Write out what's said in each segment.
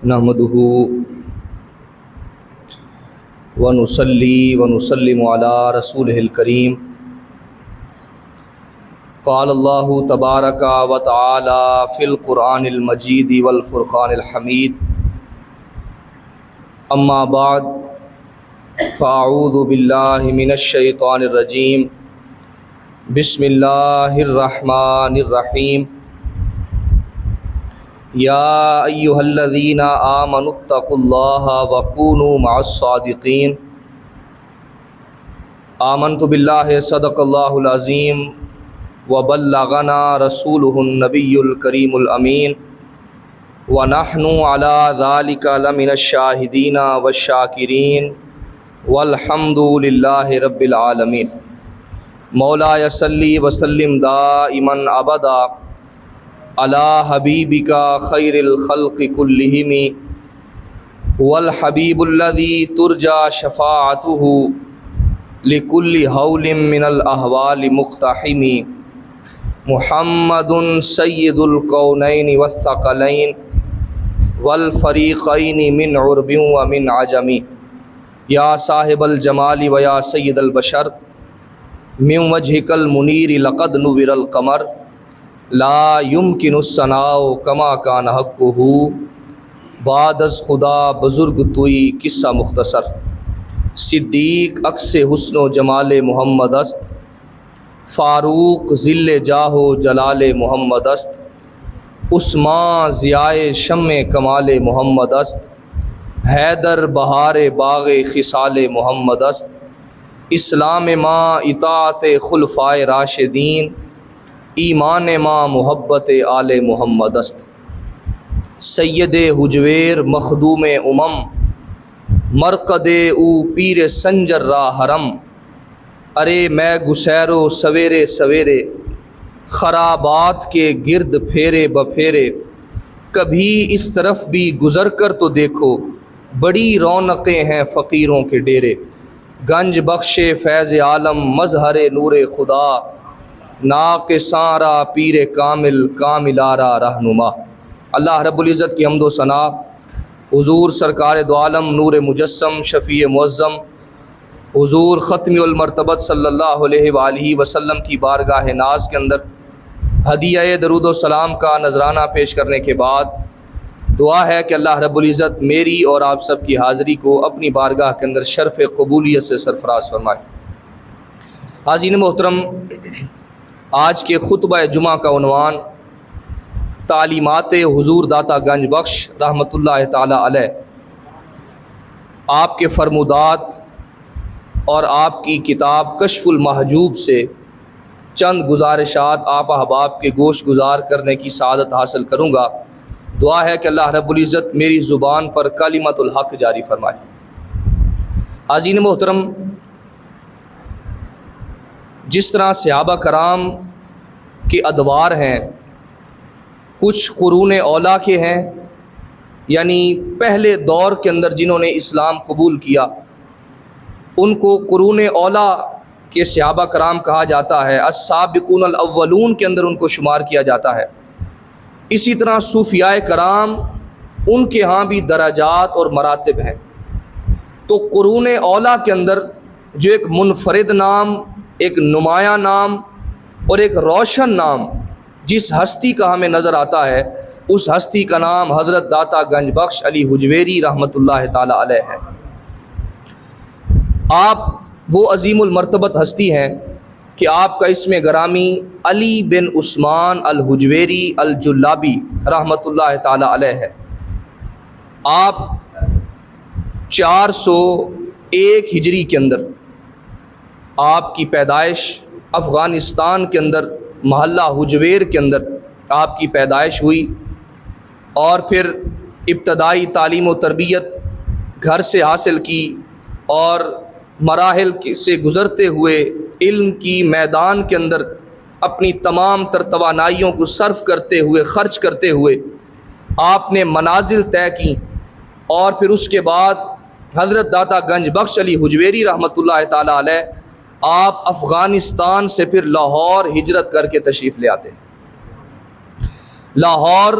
نحمده ونصلي ونسلم على رسوله الكريم قال الله تبارك وتعالى في القرآن المجيد والفرقان الحميد أما بعد فأعوذ بالله من الشيطان الرجيم بسم الله الرحمن الرحيم يا أيها الذين آمنوا اتقوا الله وكونوا مع الصادقين آمنت بالله صدق الله العظيم وبلغنا رسوله النبي الكريم الأمين ونحن على ذلك لمن الشاهدين والشاكرين والحمد لله رب العالمين مولاي صل وسلم دائما أبدا على حبيبك خير الخلق كلهم هو الحبيب الذي ترجى شفاعته لكل هول من الأهوال مقتحم محمد سيد الكونين والثقلين والفريقين من عرب ومن عجم يا صاحب الجمال ويا سيد البشر من وجهك المنير لقد نور القمر لا يمكن الثناء كما كان حقه بعد از خدا بزرگ توئی قصہ مختصر صدیق عکس حسن و جمال محمد است فاروق ذل جاہ و جلال محمد است عثمان ضیاء شمع کمال محمد است حیدر بہار باغ خصال محمد است اسلام ما اطاعت خلفائے راشدین ایمان ما محبت آل محمد است سید حجویر مخدوم امم مرقد او پیر سنجر را حرم ارے میں گسیرو سویرے سویرے خرابات کے گرد پھیرے بپھیرے کبھی اس طرف بھی گزر کر تو دیکھو بڑی رونقیں ہیں فقیروں کے ڈیرے گنج بخش فیض عالم مظہر نور خدا ناقصاں را پیر کامل کاملارا رہنما۔ اللہ رب العزت کی حمد و ثنا حضور سرکار دو عالم نور مجسم شفیع معظم حضور ختم المرتبت صلی اللہ علیہ وآلہ وسلم کی بارگاہ ناز کے اندر ہدیہ درود و سلام کا نذرانہ پیش کرنے کے بعد دعا ہے کہ اللہ رب العزت میری اور آپ سب کی حاضری کو اپنی بارگاہ کے اندر شرف قبولیت سے سرفراز فرمائے۔ حاضرین محترم، آج کے خطبہ جمعہ کا عنوان تعلیمات حضور داتا گنج بخش رحمۃ اللہ تعالی علیہ، آپ کے فرمودات اور آپ کی کتاب کشف المحجوب سے چند گزارشات آپ احباب کے گوش گزار کرنے کی سعادت حاصل کروں گا۔ دعا ہے کہ اللہ رب العزت میری زبان پر کلمت الحق جاری فرمائے۔ حاضرین محترم، جس طرح صحابہ کرام کے ادوار ہیں، کچھ قرون اولیٰ کے ہیں، یعنی پہلے دور کے اندر جنہوں نے اسلام قبول کیا ان کو قرون اولیٰ کے صحابہ کرام کہا جاتا ہے، السابقون الاولون کے اندر ان کو شمار کیا جاتا ہے۔ اسی طرح صوفیاء کرام ان کے ہاں بھی درجات اور مراتب ہیں۔ تو قرون اولیٰ کے اندر جو ایک منفرد نام، ایک نمایاں نام اور ایک روشن نام جس ہستی کا ہمیں نظر آتا ہے، اس ہستی کا نام حضرت داتا گنج بخش علی حجویری رحمۃ اللہ تعالی علیہ ہے۔ آپ وہ عظیم المرتبت ہستی ہیں کہ آپ کا اسم گرامی علی بن عثمان الحجویری الجلابی رحمۃ اللہ تعالی علیہ ہے۔ آپ 401 ہجری کے اندر آپ کی پیدائش افغانستان کے اندر محلہ حجویر کے اندر آپ کی پیدائش ہوئی، اور پھر ابتدائی تعلیم و تربیت گھر سے حاصل کی، اور مراحل سے گزرتے ہوئے علم کی میدان کے اندر اپنی تمام تر توانائیوں کو صرف کرتے ہوئے، خرچ کرتے ہوئے آپ نے منازل طے کی، اور پھر اس کے بعد حضرت داتا گنج بخش علی حجویری رحمۃ اللہ تعالی علیہ آپ افغانستان سے پھر لاہور ہجرت کر کے تشریف لے آتے ہیں۔ لاہور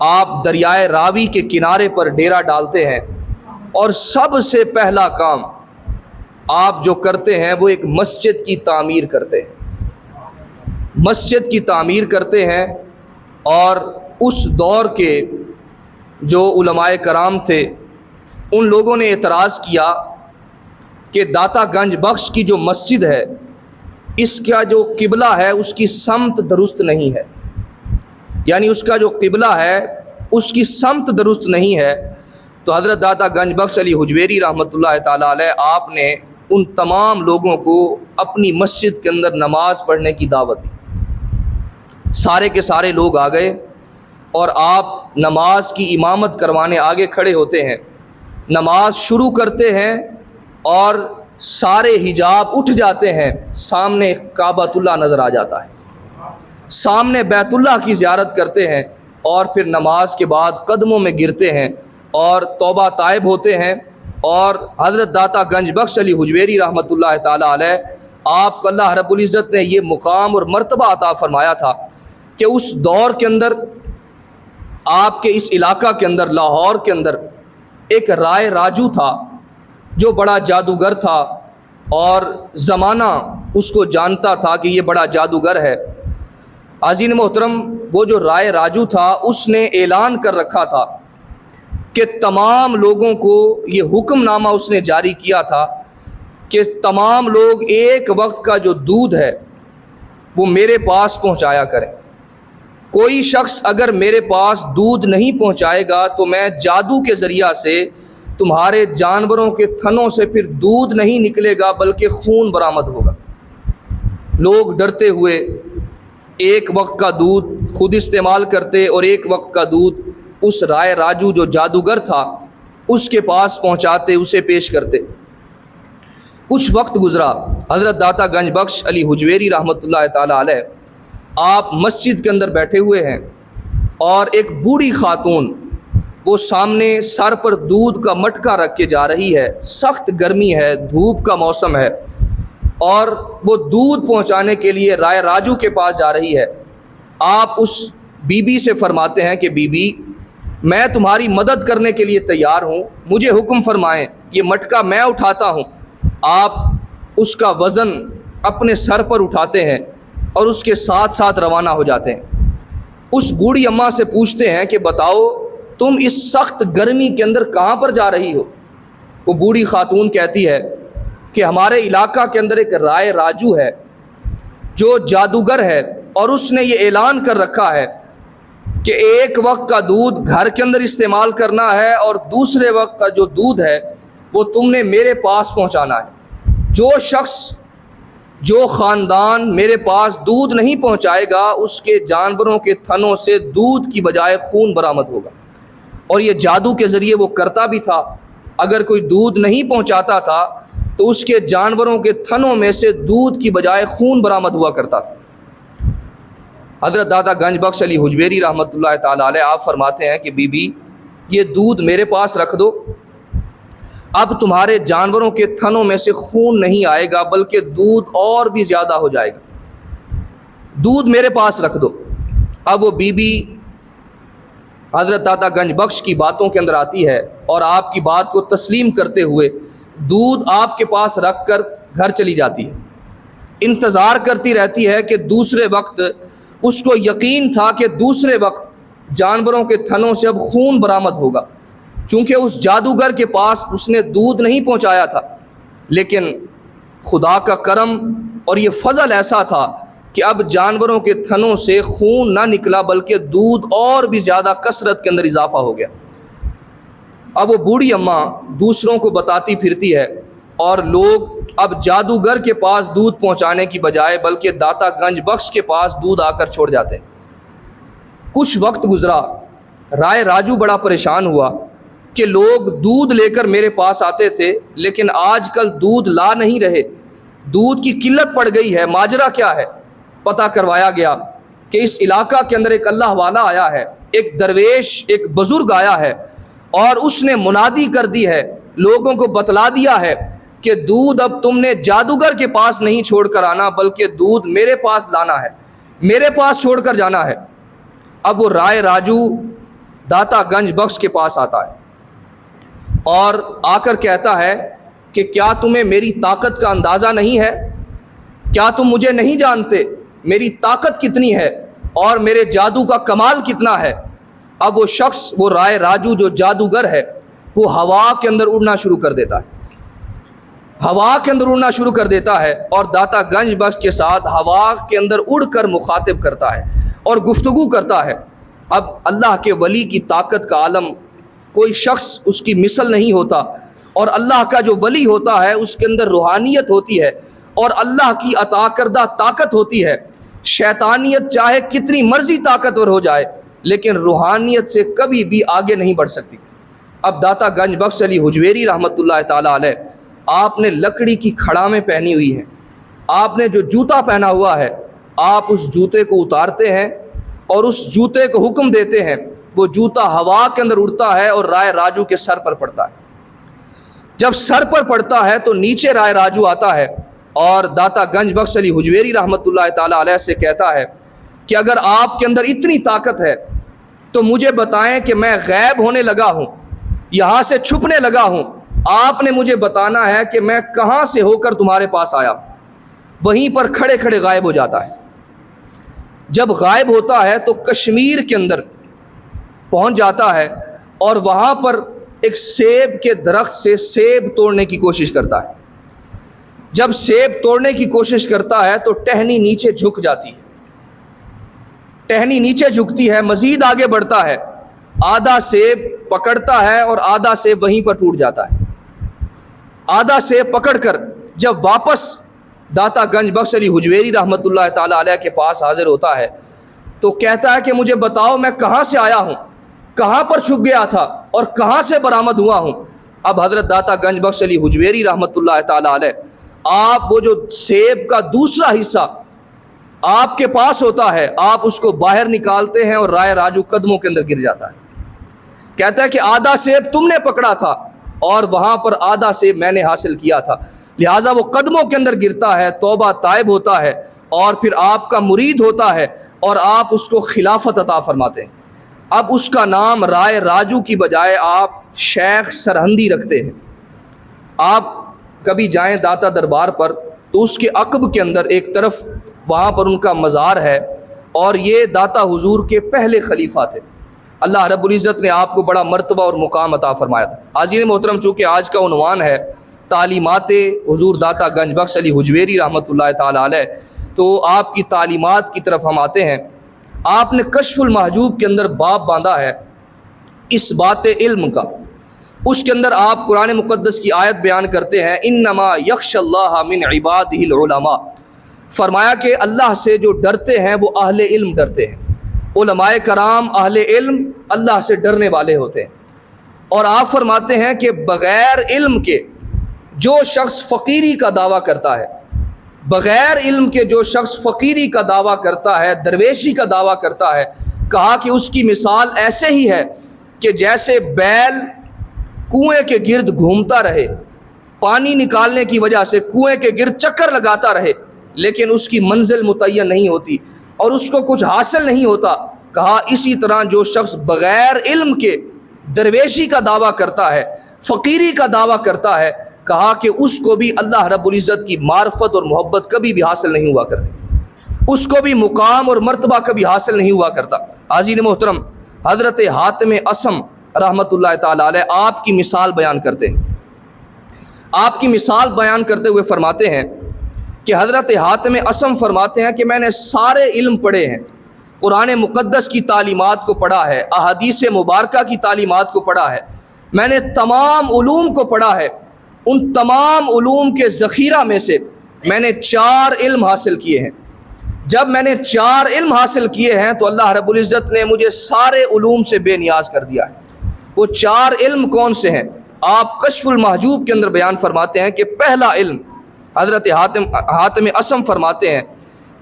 آپ دریائے راوی کے کنارے پر ڈیرا ڈالتے ہیں اور سب سے پہلا کام آپ جو کرتے ہیں وہ ایک مسجد کی تعمیر کرتے ہیں، مسجد کی تعمیر کرتے ہیں۔ اور اس دور کے جو علماء کرام تھے ان لوگوں نے اعتراض کیا کہ داتا گنج بخش کی جو مسجد ہے اس کا جو قبلہ ہے اس کی سمت درست نہیں ہے، یعنی اس کا جو قبلہ ہے اس کی سمت درست نہیں ہے۔ تو حضرت داتا گنج بخش علی حجویری رحمۃ اللہ تعالیٰ علیہ آپ نے ان تمام لوگوں کو اپنی مسجد کے اندر نماز پڑھنے کی دعوت دی۔ سارے کے سارے لوگ آ گئے اور آپ نماز کی امامت کروانے آگے کھڑے ہوتے ہیں، نماز شروع کرتے ہیں اور سارے حجاب اٹھ جاتے ہیں، سامنے کعبۃ اللہ نظر آ جاتا ہے، سامنے بیت اللہ کی زیارت کرتے ہیں اور پھر نماز کے بعد قدموں میں گرتے ہیں اور توبہ طائب ہوتے ہیں۔ اور حضرت داتا گنج بخش علی حجویری رحمۃ اللہ تعالیٰ علیہ آپ کو اللہ رب العزت نے یہ مقام اور مرتبہ عطا فرمایا تھا کہ اس دور کے اندر آپ کے اس علاقہ کے اندر لاہور کے اندر ایک رائے راجو تھا جو بڑا جادوگر تھا اور زمانہ اس کو جانتا تھا کہ یہ بڑا جادوگر ہے۔ عزیز محترم، وہ جو رائے راجو تھا اس نے اعلان کر رکھا تھا کہ تمام لوگوں کو یہ حکم نامہ اس نے جاری کیا تھا کہ تمام لوگ ایک وقت کا جو دودھ ہے وہ میرے پاس پہنچایا کریں۔ کوئی شخص اگر میرے پاس دودھ نہیں پہنچائے گا تو میں جادو کے ذریعہ سے تمہارے جانوروں کے تھنوں سے پھر دودھ نہیں نکلے گا بلکہ خون برآمد ہوگا۔ لوگ ڈرتے ہوئے ایک وقت کا دودھ خود استعمال کرتے اور ایک وقت کا دودھ اس رائے راجو جو جادوگر تھا اس کے پاس پہنچاتے، اسے پیش کرتے۔ کچھ وقت گزرا، حضرت داتا گنج بخش علی حجویری رحمۃ اللہ تعالیٰ علیہ آپ مسجد کے اندر بیٹھے ہوئے ہیں اور ایک بوڑھی خاتون وہ سامنے سر پر دودھ کا مٹکا رکھ کے جا رہی ہے، سخت گرمی ہے، دھوپ کا موسم ہے اور وہ دودھ پہنچانے کے لیے رائے راجو کے پاس جا رہی ہے۔ آپ اس بی بی سے فرماتے ہیں کہ بی بی میں تمہاری مدد کرنے کے لیے تیار ہوں، مجھے حکم فرمائیں، یہ مٹکا میں اٹھاتا ہوں۔ آپ اس کا وزن اپنے سر پر اٹھاتے ہیں اور اس کے ساتھ ساتھ روانہ ہو جاتے ہیں۔ اس بوڑھی اماں سے پوچھتے ہیں کہ بتاؤ تم اس سخت گرمی کے اندر کہاں پر جا رہی ہو؟ وہ بوڑھی خاتون کہتی ہے کہ ہمارے علاقہ کے اندر ایک رائے راجو ہے جو جادوگر ہے اور اس نے یہ اعلان کر رکھا ہے کہ ایک وقت کا دودھ گھر کے اندر استعمال کرنا ہے اور دوسرے وقت کا جو دودھ ہے وہ تم نے میرے پاس پہنچانا ہے۔ جو شخص جو خاندان میرے پاس دودھ نہیں پہنچائے گا اس کے جانوروں کے تھنوں سے دودھ کی بجائے خون برآمد ہوگا۔ اور یہ جادو کے ذریعے وہ کرتا بھی تھا، اگر کوئی دودھ نہیں پہنچاتا تھا تو اس کے جانوروں کے تھنوں میں سے دودھ کی بجائے خون برآمد ہوا کرتا تھا۔ حضرت داتا گنج بخش علی حجویری رحمۃ اللہ تعالیٰ علیہ آپ فرماتے ہیں کہ بی بی یہ دودھ میرے پاس رکھ دو، اب تمہارے جانوروں کے تھنوں میں سے خون نہیں آئے گا بلکہ دودھ اور بھی زیادہ ہو جائے گا، دودھ میرے پاس رکھ دو۔ اب وہ بی بی حضرت داتا گنج بخش کی باتوں کے اندر آتی ہے اور آپ کی بات کو تسلیم کرتے ہوئے دودھ آپ کے پاس رکھ کر گھر چلی جاتی ہے۔ انتظار کرتی رہتی ہے کہ دوسرے وقت، اس کو یقین تھا کہ دوسرے وقت جانوروں کے تھنوں سے اب خون برآمد ہوگا، چونکہ اس جادوگر کے پاس اس نے دودھ نہیں پہنچایا تھا، لیکن خدا کا کرم اور یہ فضل ایسا تھا کہ اب جانوروں کے تھنوں سے خون نہ نکلا بلکہ دودھ اور بھی زیادہ کثرت کے اندر اضافہ ہو گیا۔ اب وہ بوڑھی اماں دوسروں کو بتاتی پھرتی ہے اور لوگ اب جادوگر کے پاس دودھ پہنچانے کی بجائے بلکہ داتا گنج بخش کے پاس دودھ آ کر چھوڑ جاتے ہیں۔ کچھ وقت گزرا، رائے راجو بڑا پریشان ہوا کہ لوگ دودھ لے کر میرے پاس آتے تھے لیکن آج کل دودھ لا نہیں رہے، دودھ کی قلت پڑ گئی ہے، ماجرا کیا ہے؟ پتہ کروایا گیا کہ اس علاقہ کے اندر ایک اللہ والا آیا ہے، ایک درویش، ایک بزرگ آیا ہے اور اس نے منادی کر دی ہے، لوگوں کو بتلا دیا ہے کہ دودھ اب تم نے جادوگر کے پاس نہیں چھوڑ کر آنا بلکہ دودھ میرے پاس لانا ہے، میرے پاس چھوڑ کر جانا ہے۔ اب وہ رائے راجو داتا گنج بخش کے پاس آتا ہے اور آ کر کہتا ہے کہ کیا تمہیں میری طاقت کا اندازہ نہیں ہے؟ کیا تم مجھے نہیں جانتے میری طاقت کتنی ہے اور میرے جادو کا کمال کتنا ہے؟ اب وہ شخص، وہ رائے راجو جو جادوگر ہے، وہ ہوا کے اندر اڑنا شروع کر دیتا ہے، ہوا کے اندر اڑنا شروع کر دیتا ہے اور داتا گنج بخش کے ساتھ ہوا کے اندر اڑ کر مخاطب کرتا ہے اور گفتگو کرتا ہے۔ اب اللہ کے ولی کی طاقت کا عالم کوئی شخص اس کی مثل نہیں ہوتا، اور اللہ کا جو ولی ہوتا ہے اس کے اندر روحانیت ہوتی ہے اور اللہ کی عطا کردہ طاقت ہوتی ہے۔ شیطانیت چاہے کتنی مرضی طاقتور ہو جائے لیکن روحانیت سے کبھی بھی آگے نہیں بڑھ سکتی۔ اب داتا گنج بخش علی حجویری رحمۃ اللہ تعالیٰ علیہ، آپ نے لکڑی کی کھڑامیں پہنی ہوئی ہیں، آپ نے جو جوتا پہنا ہوا ہے، آپ اس جوتے کو اتارتے ہیں اور اس جوتے کو حکم دیتے ہیں، وہ جوتا ہوا کے اندر اڑتا ہے اور رائے راجو کے سر پر پڑتا ہے۔ جب سر پر پڑتا ہے تو نیچے رائے راجو آتا ہے اور داتا گنج بخش علی حجویری رحمۃ اللہ تعالیٰ علیہ سے کہتا ہے کہ اگر آپ کے اندر اتنی طاقت ہے تو مجھے بتائیں کہ میں غائب ہونے لگا ہوں، یہاں سے چھپنے لگا ہوں، آپ نے مجھے بتانا ہے کہ میں کہاں سے ہو کر تمہارے پاس آیا۔ وہیں پر کھڑے کھڑے غائب ہو جاتا ہے۔ جب غائب ہوتا ہے تو کشمیر کے اندر پہنچ جاتا ہے اور وہاں پر ایک سیب کے درخت سے سیب توڑنے کی کوشش کرتا ہے۔ جب سیب توڑنے کی کوشش کرتا ہے تو ٹہنی نیچے جھک جاتی ہے، ٹہنی نیچے جھکتی ہے، مزید آگے بڑھتا ہے، آدھا سیب پکڑتا ہے اور آدھا سیب وہیں پر ٹوٹ جاتا ہے۔ آدھا سیب پکڑ کر جب واپس داتا گنج بخش علی حجویری رحمۃ اللہ تعالیٰ علیہ کے پاس حاضر ہوتا ہے تو کہتا ہے کہ مجھے بتاؤ میں کہاں سے آیا ہوں، کہاں پر چھپ گیا تھا اور کہاں سے برآمد ہوا ہوں۔ اب حضرت داتا گنج بخش علی حجویری رحمۃ اللہ تعالیٰ علیہ، آپ وہ جو سیب کا دوسرا حصہ آپ کے پاس ہوتا ہے، آپ اس کو باہر نکالتے ہیں اور رائے راجو قدموں کے اندر گر جاتا ہے۔ کہتا ہے کہ آدھا سیب تم نے پکڑا تھا اور وہاں پر آدھا سیب میں نے حاصل کیا تھا، لہٰذا وہ قدموں کے اندر گرتا ہے، توبہ طائب ہوتا ہے اور پھر آپ کا مرید ہوتا ہے اور آپ اس کو خلافت عطا فرماتے ہیں۔ اب اس کا نام رائے راجو کی بجائے آپ شیخ سرہندی رکھتے ہیں۔ آپ کبھی جائیں داتا دربار پر تو اس کے عقب کے اندر ایک طرف وہاں پر ان کا مزار ہے اور یہ داتا حضور کے پہلے خلیفہ تھے۔ اللہ رب العزت نے آپ کو بڑا مرتبہ اور مقام عطا فرمایا تھا۔ حاضرین محترم، چونکہ آج کا عنوان ہے تعلیمات حضور داتا گنج بخش علی حجویری رحمۃ اللہ تعالیٰ علیہ، تو آپ کی تعلیمات کی طرف ہم آتے ہیں۔ آپ نے کشف المحجوب کے اندر باب باندھا ہے اس بات علم کا، اس کے اندر آپ قرآن مقدس کی آیت بیان کرتے ہیں، انما یخشی اللہ من عبادہ العلماء، فرمایا کہ اللہ سے جو ڈرتے ہیں وہ اہل علم ڈرتے ہیں۔ علماء کرام اہل علم اللہ سے ڈرنے والے ہوتے ہیں۔ اور آپ فرماتے ہیں کہ بغیر علم کے جو شخص فقیری کا دعویٰ کرتا ہے، بغیر علم کے جو شخص فقیری کا دعویٰ کرتا ہے، درویشی کا دعویٰ کرتا ہے، کہا کہ اس کی مثال ایسے ہی ہے کہ جیسے بیل کنویں کے گرد گھومتا رہے، پانی نکالنے کی وجہ سے کنویں کے گرد چکر لگاتا رہے لیکن اس کی منزل متعین نہیں ہوتی اور اس کو کچھ حاصل نہیں ہوتا۔ کہا اسی طرح جو شخص بغیر علم کے درویشی کا دعویٰ کرتا ہے، فقیری کا دعویٰ کرتا ہے، کہا کہ اس کو بھی اللہ رب العزت کی معرفت اور محبت کبھی بھی حاصل نہیں ہوا کرتی، اس کو بھی مقام اور مرتبہ کبھی حاصل نہیں ہوا کرتا۔ حاضرین محترم، حضرت حاتم اصم رحمۃ اللہ تعالیٰ علیہ آپ کی مثال بیان کرتے ہیں۔ آپ کی مثال بیان کرتے ہوئے فرماتے ہیں کہ حضرت حاتم اصم فرماتے ہیں کہ میں نے سارے علم پڑھے ہیں، قرآن مقدس کی تعلیمات کو پڑھا ہے، احادیث مبارکہ کی تعلیمات کو پڑھا ہے، میں نے تمام علوم کو پڑھا ہے۔ ان تمام علوم کے ذخیرہ میں سے میں نے 4 علم حاصل کیے ہیں۔ جب میں نے 4 علم حاصل کیے ہیں تو اللہ رب العزت نے مجھے سارے علوم سے بے نیاز کر دیا ہے۔ وہ 4 علم کون سے ہیں؟ آپ کشف المحجوب کے اندر بیان فرماتے ہیں کہ پہلا علم، حضرت حاتم اصم فرماتے ہیں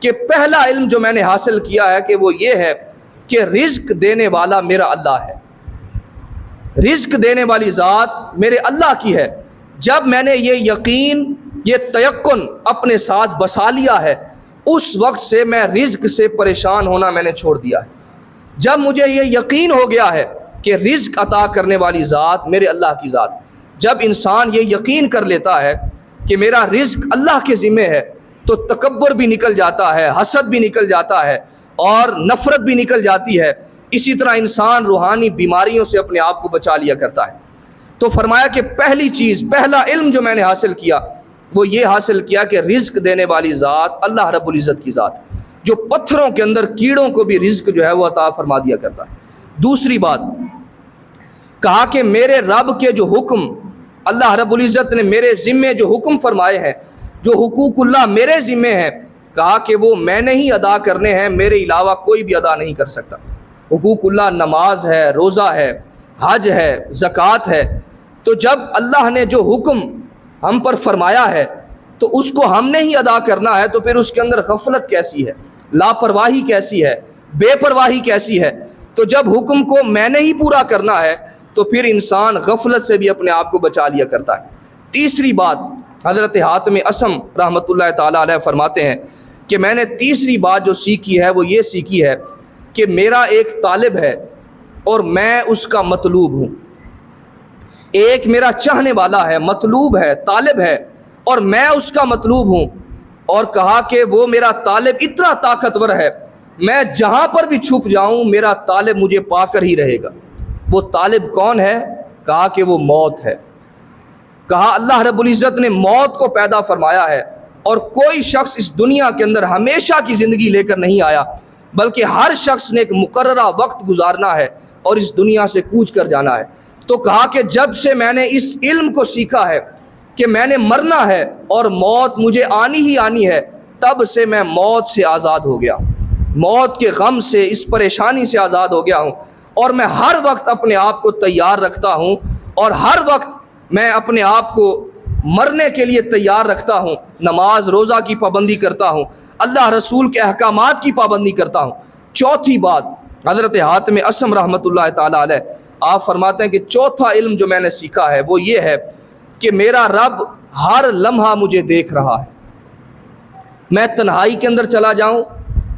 کہ پہلا علم جو میں نے حاصل کیا ہے کہ وہ یہ ہے کہ رزق دینے والا میرا اللہ ہے، رزق دینے والی ذات میرے اللہ کی ہے۔ جب میں نے یہ یقین، یہ تیقن اپنے ساتھ بسا لیا ہے، اس وقت سے میں رزق سے پریشان ہونا میں نے چھوڑ دیا ہے۔ جب مجھے یہ یقین ہو گیا ہے کہ رزق عطا کرنے والی ذات میرے اللہ کی ذات. جب انسان یہ یقین کر لیتا ہے کہ میرا رزق اللہ کے ذمہ ہے تو تکبر بھی نکل جاتا ہے, حسد بھی نکل جاتا ہے اور نفرت بھی نکل جاتی ہے. اسی طرح انسان روحانی بیماریوں سے اپنے آپ کو بچا لیا کرتا ہے. تو فرمایا کہ پہلی چیز, پہلا علم جو میں نے حاصل کیا وہ یہ حاصل کیا کہ رزق دینے والی ذات اللہ رب العزت کی ذات, جو پتھروں کے اندر کیڑوں کو بھی رزق جو ہے وہ عطا فرما دیا کرتا ہے. دوسری بات کہا کہ میرے رب کے جو حکم اللہ رب العزت نے میرے ذمے جو حکم فرمائے ہیں, جو حقوق اللہ میرے ذمے ہیں, کہا کہ وہ میں نے ہی ادا کرنے ہیں, میرے علاوہ کوئی بھی ادا نہیں کر سکتا. حقوق اللہ نماز ہے, روزہ ہے, حج ہے, زکوٰۃ ہے. تو جب اللہ نے جو حکم ہم پر فرمایا ہے تو اس کو ہم نے ہی ادا کرنا ہے, تو پھر اس کے اندر غفلت کیسی ہے, لاپرواہی کیسی ہے, بے پرواہی کیسی ہے. تو جب حکم کو میں نے ہی پورا کرنا ہے تو پھر انسان غفلت سے بھی اپنے آپ کو بچا لیا کرتا ہے. تیسری بات حضرت حاتم اسم رحمۃ اللہ تعالیٰ علیہ فرماتے ہیں کہ میں نے تیسری بات جو سیکھی ہے وہ یہ سیکھی ہے کہ میرا ایک طالب ہے اور میں اس کا مطلوب ہوں. ایک میرا چاہنے والا ہے, مطلوب ہے, طالب ہے, اور میں اس کا مطلوب ہوں. اور کہا کہ وہ میرا طالب اتنا طاقتور ہے, میں جہاں پر بھی چھپ جاؤں میرا طالب مجھے پا کر ہی رہے گا. وہ طالب کون ہے؟ کہا کہ وہ موت ہے. کہا اللہ رب العزت نے موت کو پیدا فرمایا ہے اور کوئی شخص اس دنیا کے اندر ہمیشہ کی زندگی لے کر نہیں آیا, بلکہ ہر شخص نے ایک مقررہ وقت گزارنا ہے اور اس دنیا سے کوچ کر جانا ہے. تو کہا کہ جب سے میں نے اس علم کو سیکھا ہے کہ میں نے مرنا ہے اور موت مجھے آنی ہی آنی ہے, تب سے میں موت سے آزاد ہو گیا, موت کے غم سے, اس پریشانی سے آزاد ہو گیا ہوں. اور میں ہر وقت اپنے آپ کو تیار رکھتا ہوں اور ہر وقت میں اپنے آپ کو مرنے کے لیے تیار رکھتا ہوں. نماز روزہ کی پابندی کرتا ہوں, اللہ رسول کے احکامات کی پابندی کرتا ہوں. چوتھی بات حضرت حاتم اسم رحمۃ اللہ تعالیٰ علیہ آپ فرماتے ہیں کہ چوتھا علم جو میں نے سیکھا ہے وہ یہ ہے کہ میرا رب ہر لمحہ مجھے دیکھ رہا ہے. میں تنہائی کے اندر چلا جاؤں,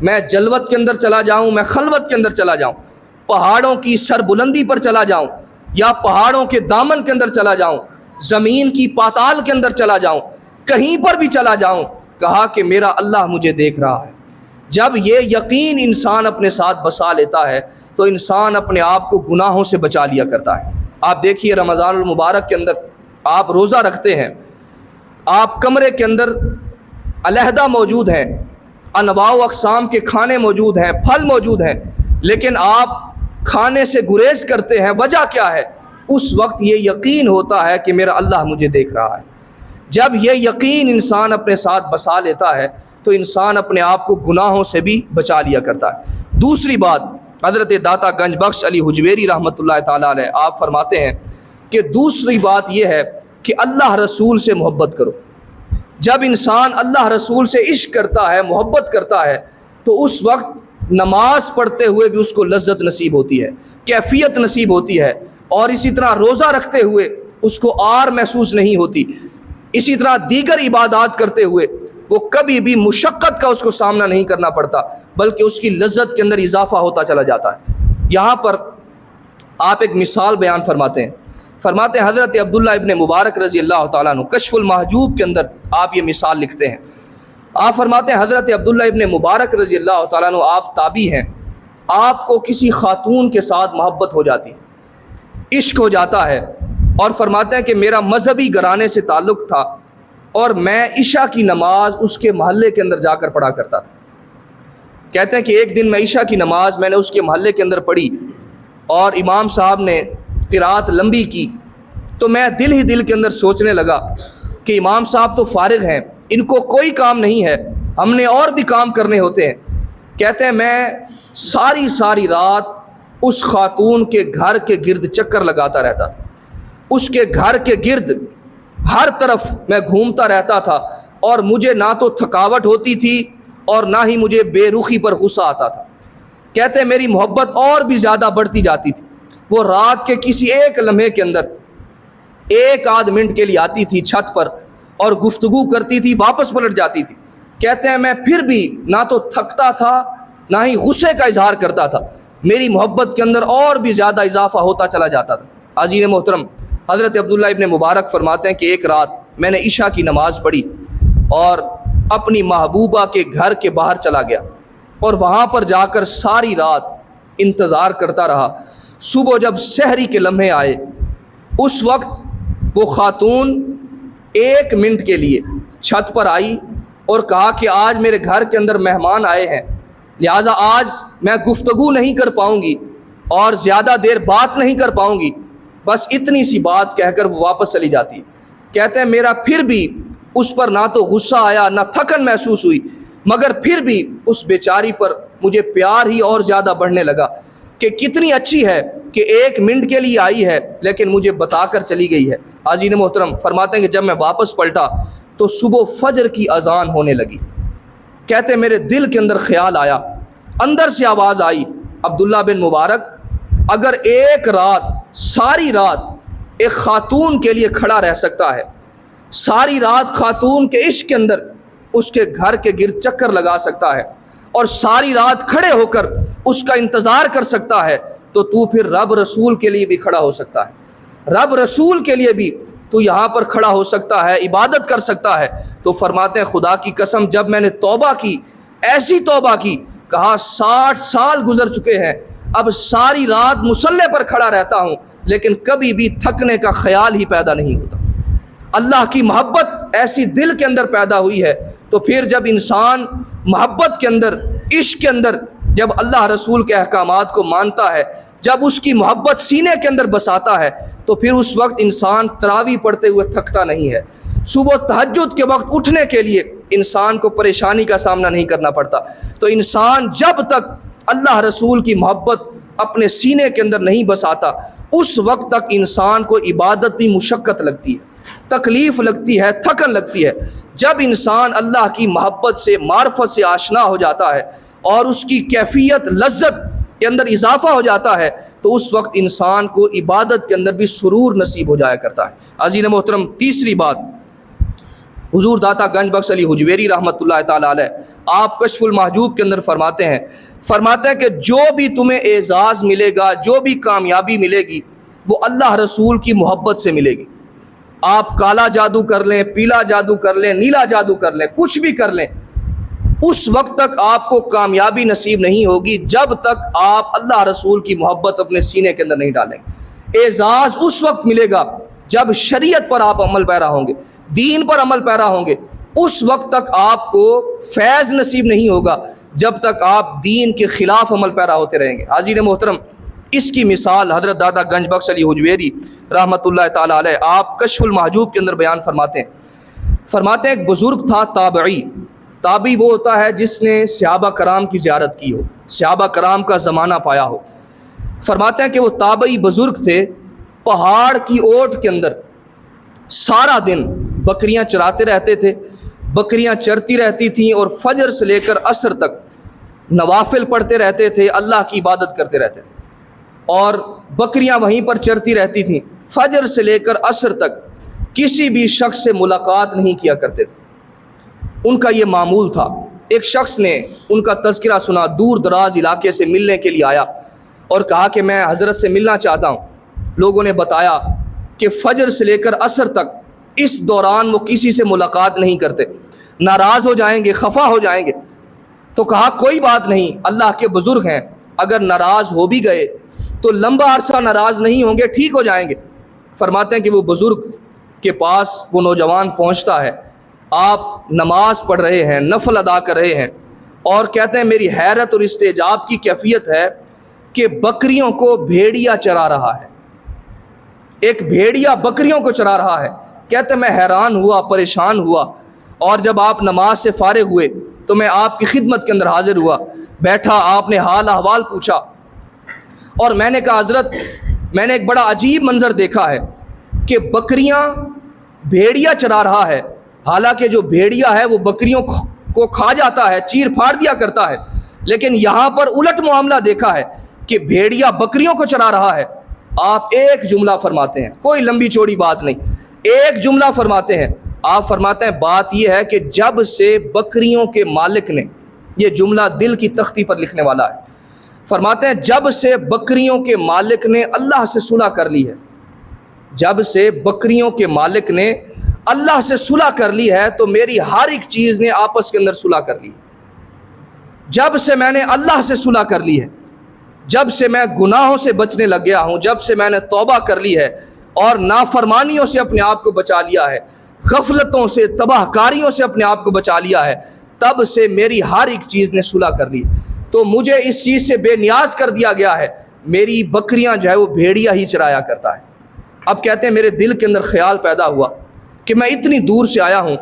میں جلوت کے اندر چلا جاؤں, میں خلوت کے اندر چلا جاؤں, پہاڑوں کی سر بلندی پر چلا جاؤں یا پہاڑوں کے دامن کے اندر چلا جاؤں, زمین کی پاتال کے اندر چلا جاؤں, کہیں پر بھی چلا جاؤں, کہا کہ میرا اللہ مجھے دیکھ رہا ہے. جب یہ یقین انسان اپنے ساتھ بسا لیتا ہے تو انسان اپنے آپ کو گناہوں سے بچا لیا کرتا ہے. آپ دیکھیے رمضان المبارک کے اندر آپ روزہ رکھتے ہیں, آپ کمرے کے اندر علیحدہ موجود ہیں, انواع و اقسام کے کھانے موجود ہیں, پھل موجود ہیں, لیکن آپ کھانے سے گریز کرتے ہیں. وجہ کیا ہے؟ اس وقت یہ یقین ہوتا ہے کہ میرا اللہ مجھے دیکھ رہا ہے. جب یہ یقین انسان اپنے ساتھ بسا لیتا ہے تو انسان اپنے آپ کو گناہوں سے بھی بچا لیا کرتا ہے. دوسری بات حضرت داتا گنج بخش علی حجویری رحمۃ اللہ تعالیٰ علیہ آپ فرماتے ہیں کہ دوسری بات یہ ہے کہ اللہ رسول سے محبت کرو. جب انسان اللہ رسول سے عشق کرتا ہے, محبت کرتا ہے, تو اس وقت نماز پڑھتے ہوئے بھی اس کو لذت نصیب ہوتی ہے, کیفیت نصیب ہوتی ہے, اور اسی طرح روزہ رکھتے ہوئے اس کو آر محسوس نہیں ہوتی. اسی طرح دیگر عبادات کرتے ہوئے وہ کبھی بھی مشقت کا اس کو سامنا نہیں کرنا پڑتا, بلکہ اس کی لذت کے اندر اضافہ ہوتا چلا جاتا ہے. یہاں پر آپ ایک مثال بیان فرماتے ہیں حضرت عبداللہ ابن مبارک رضی اللہ تعالیٰ عنہ کشف المحجوب کے اندر آپ یہ مثال لکھتے ہیں. آپ فرماتے ہیں حضرت عبداللہ ابن مبارک رضی اللہ تعالیٰ عنہ آپ تابعی ہیں, آپ کو کسی خاتون کے ساتھ محبت ہو جاتی ہے, عشق ہو جاتا ہے, اور فرماتے ہیں کہ میرا مذہبی گھرانے سے تعلق تھا اور میں عشاء کی نماز اس کے محلے کے اندر جا کر پڑھا کرتا تھا. کہتے ہیں کہ ایک دن میں عشاء کی نماز میں نے اس کے محلے کے اندر پڑھی اور امام صاحب نے قرات لمبی کی, تو میں دل ہی دل کے اندر سوچنے لگا کہ امام صاحب تو فارغ ہیں, ان کو کوئی کام نہیں ہے, ہم نے اور بھی کام کرنے ہوتے ہیں. کہتے ہیں میں ساری رات اس خاتون کے گھر کے گرد چکر لگاتا رہتا تھا, اس کے گھر کے گرد ہر طرف میں گھومتا رہتا تھا, اور مجھے نہ تو تھکاوٹ ہوتی تھی اور نہ ہی مجھے بے رخی پر غصہ آتا تھا. کہتے ہیں میری محبت اور بھی زیادہ بڑھتی جاتی تھی. وہ رات کے کسی ایک لمحے کے اندر ایک آدھ منٹ کے لیے آتی تھی چھت پر اور گفتگو کرتی تھی, واپس پلٹ جاتی تھی. کہتے ہیں میں پھر بھی نہ تو تھکتا تھا نہ ہی غصے کا اظہار کرتا تھا, میری محبت کے اندر اور بھی زیادہ اضافہ ہوتا چلا جاتا تھا۔ عزیز محترم، حضرت عبداللہ ابن مبارک فرماتے ہیں کہ ایک رات میں نے عشاء کی نماز پڑھی اور اپنی محبوبہ کے گھر کے باہر چلا گیا اور وہاں پر جا کر ساری رات انتظار کرتا رہا۔ صبح جب سحری کے لمحے آئے، اس وقت وہ خاتون 1 منٹ کے لیے چھت پر آئی اور کہا کہ آج میرے گھر کے اندر مہمان آئے ہیں، لہٰذا آج میں گفتگو نہیں کر پاؤں گی اور زیادہ دیر بات نہیں کر پاؤں گی، بس اتنی سی بات کہہ کر وہ واپس چلی جاتی۔ کہتے ہیں میرا پھر بھی اس پر نہ تو غصہ آیا نہ تھکن محسوس ہوئی، مگر پھر بھی اس بیچاری پر مجھے پیار ہی اور زیادہ بڑھنے لگا کہ کتنی اچھی ہے کہ 1 منٹ کے لیے آئی ہے لیکن مجھے بتا کر چلی گئی ہے۔ عزیز محترم، فرماتے ہیں کہ جب میں واپس پلٹا تو صبح فجر کی اذان ہونے لگی۔ کہتے ہیں میرے دل کے اندر خیال آیا، اندر سے آواز آئی، عبداللہ بن مبارک، اگر ایک رات، ساری رات ایک خاتون کے لیے کھڑا رہ سکتا ہے، ساری رات خاتون کے عشق کے اندر اس کے گھر کے گرد چکر لگا سکتا ہے اور ساری رات کھڑے ہو کر اس کا انتظار کر سکتا ہے، تو پھر رب رسول کے لیے بھی کھڑا ہو سکتا ہے، رب رسول کے لیے بھی تو یہاں پر کھڑا ہو سکتا ہے، عبادت کر سکتا ہے۔ تو فرماتے ہیں خدا کی قسم جب میں نے توبہ کی، ایسی توبہ کی، کہا 60 سال گزر چکے ہیں، اب ساری رات مصلے پر کھڑا رہتا ہوں لیکن کبھی بھی تھکنے کا خیال ہی پیدا نہیں ہوتا۔ اللہ کی محبت ایسی دل کے اندر پیدا ہوئی ہے، تو پھر جب انسان محبت کے اندر، عشق کے اندر جب اللہ رسول کے احکامات کو مانتا ہے، جب اس کی محبت سینے کے اندر بساتا ہے، تو پھر اس وقت انسان تراویح پڑھتے ہوئے تھکتا نہیں ہے، صبح تہجد کے وقت اٹھنے کے لیے انسان کو پریشانی کا سامنا نہیں کرنا پڑتا۔ تو انسان جب تک اللہ رسول کی محبت اپنے سینے کے اندر نہیں بساتا، اس وقت تک انسان کو عبادت بھی مشقت لگتی ہے، تکلیف لگتی ہے، تھکن لگتی ہے۔ جب انسان اللہ کی محبت سے، معرفت سے آشنا ہو جاتا ہے اور اس کی کیفیت، لذت کے اندر اضافہ ہو جاتا ہے، تو اس وقت انسان کو عبادت کے اندر بھی سرور نصیب ہو جایا کرتا ہے۔ عزیز محترم، تیسری بات، حضور داتا گنج بخش علی حجویری رحمۃ اللہ تعالیٰ علیہ، آپ کشف المحجوب کے اندر فرماتے ہیں کہ جو بھی تمہیں اعزاز ملے گا، جو بھی کامیابی ملے گی، وہ اللہ رسول کی محبت سے ملے گی۔ آپ کالا جادو کر لیں، پیلا جادو کر لیں، نیلا جادو کر لیں، کچھ بھی کر لیں، اس وقت تک آپ کو کامیابی نصیب نہیں ہوگی جب تک آپ اللہ رسول کی محبت اپنے سینے کے اندر نہیں ڈالیں گے۔ اعزاز اس وقت ملے گا جب شریعت پر آپ عمل پیرا ہوں گے، دین پر عمل پیرا ہوں گے۔ اس وقت تک آپ کو فیض نصیب نہیں ہوگا جب تک آپ دین کے خلاف عمل پیرا ہوتے رہیں گے۔ عزیز محترم، اس کی مثال حضرت دادا گنج بخش علی حجویری رحمۃ اللہ تعالیٰ علیہ، آپ کشف المحجوب کے اندر بیان فرماتے ہیں ایک بزرگ تھا تابعی۔ تابعی وہ ہوتا ہے جس نے صحابہ کرام کی زیارت کی ہو، صحابہ کرام کا زمانہ پایا ہو۔ فرماتے ہیں کہ وہ تابعی بزرگ تھے، پہاڑ کی اوٹ کے اندر سارا دن بکریاں چراتے رہتے تھے، بکریاں چرتی رہتی تھیں اور فجر سے لے کر عصر تک نوافل پڑھتے رہتے تھے، اللہ کی عبادت کرتے رہتے تھے، اور بکریاں وہیں پر چرتی رہتی تھیں۔ فجر سے لے کر عصر تک کسی بھی شخص سے ملاقات نہیں کیا کرتے تھے، ان کا یہ معمول تھا۔ ایک شخص نے ان کا تذکرہ سنا، دور دراز علاقے سے ملنے کے لیے آیا اور کہا کہ میں حضرت سے ملنا چاہتا ہوں۔ لوگوں نے بتایا کہ فجر سے لے کر عصر تک اس دوران وہ کسی سے ملاقات نہیں کرتے، ناراض ہو جائیں گے، خفا ہو جائیں گے۔ تو کہا کوئی بات نہیں، اللہ کے بزرگ ہیں، اگر ناراض ہو بھی گئے تو لمبا عرصہ ناراض نہیں ہوں گے، ٹھیک ہو جائیں گے۔ فرماتے ہیں کہ وہ بزرگ کے پاس وہ نوجوان پہنچتا ہے، آپ نماز پڑھ رہے ہیں، نفل ادا کر رہے ہیں، اور کہتے ہیں میری حیرت اور استعجاب کی کیفیت ہے کہ بکریوں کو بھیڑیا چرا رہا ہے، ایک بھیڑیا بکریوں کو چرا رہا ہے۔ کہتے ہیں میں حیران ہوا، پریشان ہوا، اور جب آپ نماز سے فارغ ہوئے تو میں آپ کی خدمت کے اندر حاضر ہوا، بیٹھا، آپ نے حال احوال پوچھا، اور میں نے کہا حضرت میں نے ایک بڑا عجیب منظر دیکھا ہے کہ بکریاں بھیڑیا چرا رہا ہے، حالانکہ جو بھیڑیا ہے وہ بکریوں کو کھا جاتا ہے، چیر پھاڑ دیا کرتا ہے، لیکن یہاں پر الٹ معاملہ دیکھا ہے کہ بھیڑیا بکریوں کو چرا رہا ہے۔ آپ ایک جملہ فرماتے ہیں، کوئی لمبی چوڑی بات نہیں، ایک جملہ فرماتے ہیں۔ آپ فرماتے ہیں بات یہ ہے کہ جب سے بکریوں کے مالک نے، یہ جملہ دل کی تختی پر لکھنے والا ہے، فرماتے ہیں جب سے بکریوں کے مالک نے اللہ سے صلح کر لی ہے، جب سے بکریوں کے مالک نے اللہ سے صلح کر لی ہے تو میری ہر ایک چیز نے آپس کے اندر صلح کر لی۔ جب سے میں نے اللہ سے صلح کر لی ہے، جب سے میں گناہوں سے بچنے لگ گیا ہوں، جب سے میں نے توبہ کر لی ہے اور نافرمانیوں سے اپنے آپ کو بچا لیا ہے، غفلتوں سے، تباہ کاریوں سے اپنے آپ کو بچا لیا ہے، تب سے میری ہر ایک چیز نے صلح کر لی، تو مجھے اس چیز سے بے نیاز کر دیا گیا ہے۔ میری بکریاں جو ہے وہ بھیڑیا ہی چرایا کرتا ہے۔ اب کہتے ہیں میرے دل کے اندر خیال پیدا ہوا کہ میں اتنی دور سے آیا ہوں،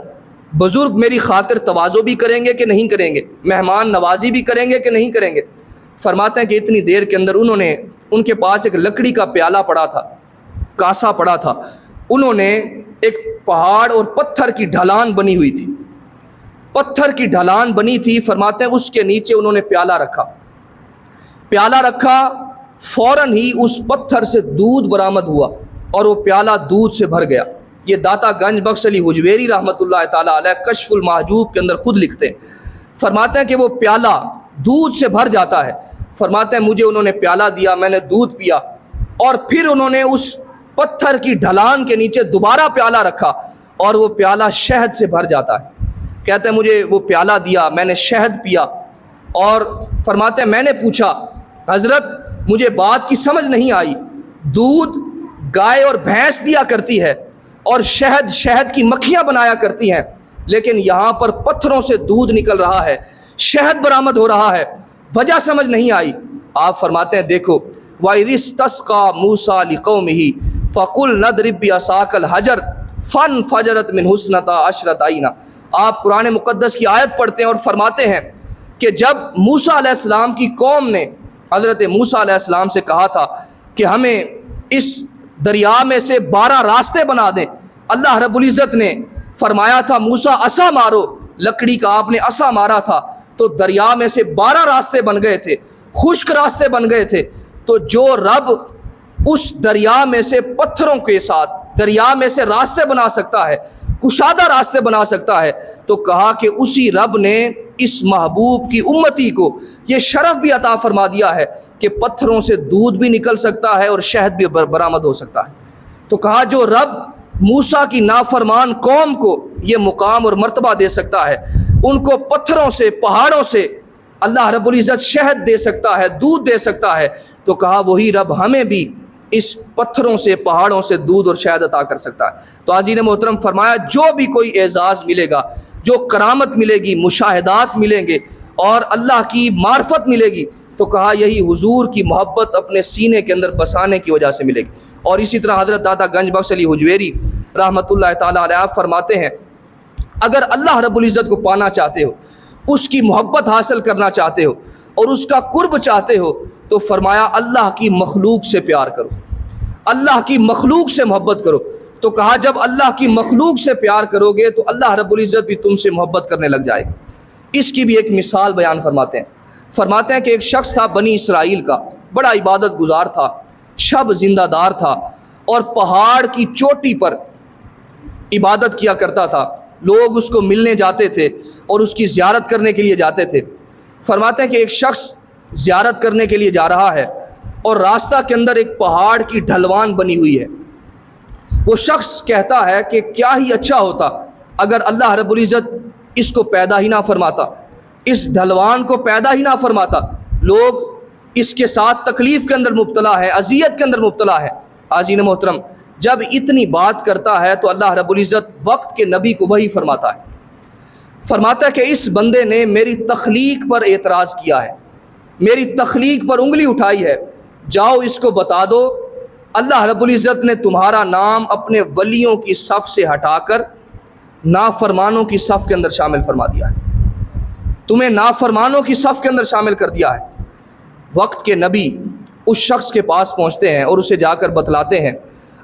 بزرگ میری خاطر تواضع بھی کریں گے کہ نہیں کریں گے، مہمان نوازی بھی کریں گے کہ نہیں کریں گے۔ فرماتے ہیں کہ اتنی دیر کے اندر ان کے پاس ایک لکڑی کا پیالہ پڑا تھا، کاسا پڑا تھا، انہوں نے ایک پہاڑ اور پتھر کی ڈھلان بنی ہوئی تھی، پتھر کی ڈھلان بنی تھی، فرماتے ہیں اس کے نیچے انہوں نے پیالہ رکھا، فوراً ہی اس پتھر سے دودھ برآمد ہوا اور وہ پیالہ دودھ سے بھر گیا۔ یہ داتا گنج بخش علی حجویری رحمۃ اللہ تعالیٰ علیہ کشف المحجوب کے اندر خود لکھتے ہیں، فرماتے ہیں کہ وہ پیالہ دودھ سے بھر جاتا ہے۔ فرماتے ہیں مجھے انہوں نے پیالہ دیا، میں نے دودھ پیا، اور پھر انہوں نے اس پتھر کی ڈھلان کے نیچے دوبارہ پیالہ رکھا اور وہ پیالہ شہد سے بھر جاتا ہے۔ کہتے ہیں مجھے وہ پیالہ دیا، میں نے شہد پیا، اور فرماتے ہیں میں نے پوچھا حضرت مجھے بات کی سمجھ نہیں آئی، دودھ گائے اور بھینس دیا کرتی ہے اور شہد کی مکھیاں بنایا کرتی ہیں، لیکن یہاں پر پتھروں سے دودھ نکل رہا ہے، شہد برآمد ہو رہا ہے، وجہ سمجھ نہیں آئی۔ آپ فرماتے ہیں دیکھو وَإِذِ اسْتَسْقَىٰ مُوسَىٰ لِقَوْمِهِ فَقُلْ نَضْرِب بِّعَصَاكَ الْحَجَرَ فَانْفَجَرَتْ مِنْهُ اثْنَتَا عَشْرَةَ عَيْنًا۔ آپ قرآن مقدس کی آیت پڑھتے ہیں اور فرماتے ہیں کہ جب موسیٰ علیہ السلام کی قوم نے حضرت موسیٰ علیہ السلام سے کہا تھا کہ ہمیں اس دریا میں سے 12 راستے بنا دیں، اللہ رب العزت نے فرمایا تھا موسیٰ عصا مارو، لکڑی کا آپ نے عصا مارا تھا تو دریا میں سے 12 راستے بن گئے تھے، خشک راستے بن گئے تھے۔ تو جو رب اس دریا میں سے پتھروں کے ساتھ دریا میں سے راستے بنا سکتا ہے، کشادہ راستے بنا سکتا ہے، تو کہا کہ اسی رب نے اس محبوب کی امتی کو یہ شرف بھی عطا فرما دیا ہے کہ پتھروں سے دودھ بھی نکل سکتا ہے اور شہد بھی برآمد ہو سکتا ہے۔ تو کہا جو رب موسیٰ کی نافرمان قوم کو یہ مقام اور مرتبہ دے سکتا ہے، ان کو پتھروں سے، پہاڑوں سے اللہ رب العزت شہد دے سکتا ہے، دودھ دے سکتا ہے، تو کہا وہی رب ہمیں بھی اس پتھروں سے، پہاڑوں سے دودھ اور شہد عطا کر سکتا ہے۔ تو عزیز محترم فرمایا جو بھی کوئی اعزاز ملے گا، جو کرامت ملے گی، مشاہدات ملیں گے اور اللہ کی معرفت ملے گی، تو کہا یہی حضور کی محبت اپنے سینے کے اندر بسانے کی وجہ سے ملے گی۔ اور اسی طرح حضرت داتا گنج بخش علی حجویری رحمۃ اللہ تعالیٰ علیہ فرماتے ہیں اگر اللہ رب العزت کو پانا چاہتے ہو، اس کی محبت حاصل کرنا چاہتے ہو اور اس کا قرب چاہتے ہو، تو فرمایا اللہ کی مخلوق سے پیار کرو، اللہ کی مخلوق سے محبت کرو۔ تو کہا جب اللہ کی مخلوق سے پیار کرو گے تو اللہ رب العزت بھی تم سے محبت کرنے لگ جائے گا۔ اس کی بھی ایک مثال بیان فرماتے ہیں کہ ایک شخص تھا بنی اسرائیل کا، بڑا عبادت گزار تھا، شب زندہ دار تھا اور پہاڑ کی چوٹی پر عبادت کیا کرتا تھا، لوگ اس کو ملنے جاتے تھے اور اس کی زیارت کرنے کے لیے جاتے تھے۔ فرماتے ہیں کہ ایک شخص زیارت کرنے کے لیے جا رہا ہے اور راستہ کے اندر ایک پہاڑ کی ڈھلوان بنی ہوئی ہے۔ وہ شخص کہتا ہے کہ کیا ہی اچھا ہوتا اگر اللہ رب العزت اس کو پیدا ہی نہ فرماتا، اس ڈھلوان کو پیدا ہی نہ فرماتا، لوگ اس کے ساتھ تکلیف کے اندر مبتلا ہے، اذیت کے اندر مبتلا ہے۔ عزیز محترم جب اتنی بات کرتا ہے تو اللہ رب العزت وقت کے نبی کو وہی فرماتا ہے کہ اس بندے نے میری تخلیق پر اعتراض کیا ہے، میری تخلیق پر انگلی اٹھائی ہے، جاؤ اس کو بتا دو اللہ رب العزت نے تمہارا نام اپنے ولیوں کی صف سے ہٹا کر نافرمانوں کی صف کے اندر شامل فرما دیا ہے، تمہیں نافرمانوں کی صف کے اندر شامل کر دیا ہے۔ وقت کے نبی اس شخص کے پاس پہنچتے ہیں اور اسے جا کر بتلاتے ہیں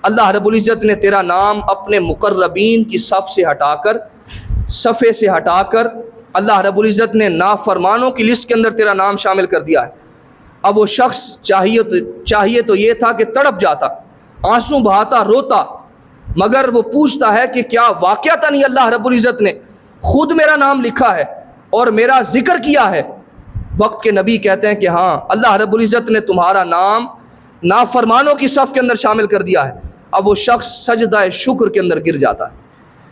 اللہ رب العزت نے تیرا نام اپنے مقربین کی صف سے ہٹا کر، صفے سے ہٹا کر اللہ رب العزت نے نافرمانوں کی لسٹ کے اندر تیرا نام شامل کر دیا ہے۔ اب وہ شخص چاہیے تو یہ تھا کہ تڑپ جاتا، آنسو بہاتا، روتا، مگر وہ پوچھتا ہے کہ کیا واقعتاً ہی اللہ رب العزت نے خود میرا نام لکھا ہے اور میرا ذکر کیا ہے؟ وقت کے نبی کہتے ہیں کہ ہاں اللہ رب العزت نے تمہارا نام نافرمانوں کی صف کے اندر شامل کر دیا ہے. اب وہ شخص سجدہ شکر کے اندر گر جاتا ہے,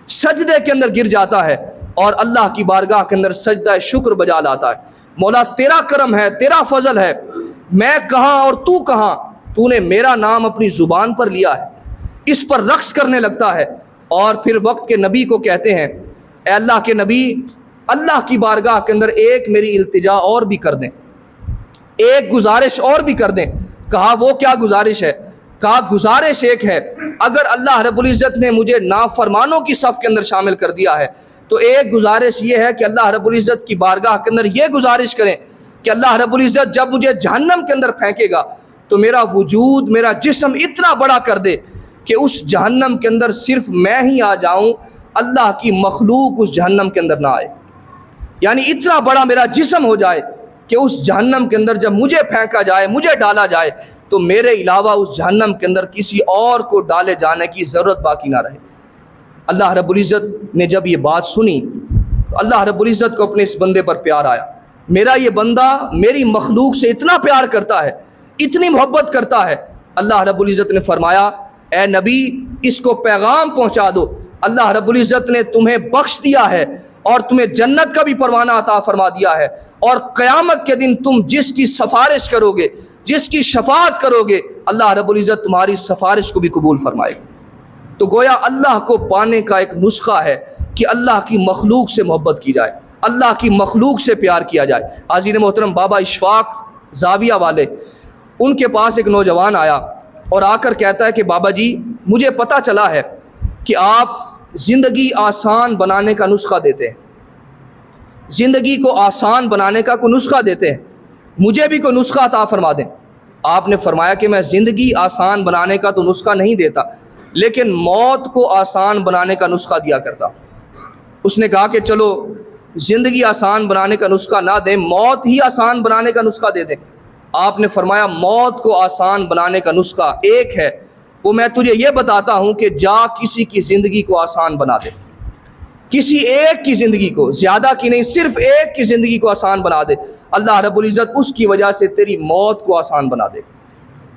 سجدے کے اندر گر جاتا ہے اور اللہ کی بارگاہ کے اندر سجدہ شکر بجا لاتا ہے. مولا تیرا کرم ہے, تیرا فضل ہے, میں کہاں اور تو کہاں, تو نے میرا نام اپنی زبان پر لیا ہے. اس پر رقص کرنے لگتا ہے اور پھر وقت کے نبی کو کہتے ہیں اے اللہ کے نبی, اللہ کی بارگاہ کے اندر ایک میری التجا اور بھی کر دیں, ایک گزارش اور بھی کر دیں. کہا وہ کیا گزارش ہے؟ کہا گزارش ایک ہے, اگر اللہ رب العزت نے مجھے نافرمانوں کی صف کے اندر شامل کر دیا ہے تو ایک گزارش یہ ہے کہ اللہ رب العزت کی بارگاہ کے اندر یہ گزارش کریں کہ اللہ رب العزت جب مجھے جہنم کے اندر پھینکے گا تو میرا وجود, میرا جسم اتنا بڑا کر دے کہ اس جہنم کے اندر صرف میں ہی آ جاؤں, اللہ کی مخلوق اس جہنم کے اندر نہ آئے. یعنی اتنا بڑا میرا جسم ہو جائے کہ اس جہنم کے اندر جب مجھے پھینکا جائے, مجھے ڈالا جائے, تو میرے علاوہ اس جہنم کے اندر کسی اور کو ڈالے جانے کی ضرورت باقی نہ رہے. اللہ رب العزت نے جب یہ بات سنی تو اللہ رب العزت کو اپنے اس بندے پر پیار آیا. میرا یہ بندہ میری مخلوق سے اتنا پیار کرتا ہے, اتنی محبت کرتا ہے. اللہ رب العزت نے فرمایا اے نبی اس کو پیغام پہنچا دو, اللہ رب العزت نے تمہیں بخش دیا ہے اور تمہیں جنت کا بھی پروانہ عطا فرما دیا ہے, اور قیامت کے دن تم جس کی سفارش کرو گے, جس کی شفاعت کرو گے, اللہ رب العزت تمہاری سفارش کو بھی قبول فرمائے گا. تو گویا اللہ کو پانے کا ایک نسخہ ہے کہ اللہ کی مخلوق سے محبت کی جائے, اللہ کی مخلوق سے پیار کیا جائے. حاضرین محترم, بابا اشفاق زاویہ والے, ان کے پاس ایک نوجوان آیا اور آ کر کہتا ہے کہ بابا جی مجھے پتہ چلا ہے کہ آپ زندگی آسان بنانے کا نسخہ دیتے ہیں, زندگی کو آسان بنانے کا کوئی نسخہ دیتے ہیں, مجھے بھی کوئی نسخہ عطا فرما دیں. آپ نے فرمایا کہ میں زندگی آسان بنانے کا تو نسخہ نہیں دیتا, لیکن موت کو آسان بنانے کا نسخہ دیا کرتا. اس نے کہا کہ چلو زندگی آسان بنانے کا نسخہ نہ دیں, موت ہی آسان بنانے کا نسخہ دے دیں. آپ نے فرمایا موت کو آسان بنانے کا نسخہ ایک ہے, وہ میں تجھے یہ بتاتا ہوں کہ جا کسی کی زندگی کو آسان بنا دے, کسی ایک کی زندگی کو, زیادہ کی نہیں, صرف ایک کی زندگی کو آسان بنا دے, اللہ رب العزت اس کی وجہ سے تیری موت کو آسان بنا دے.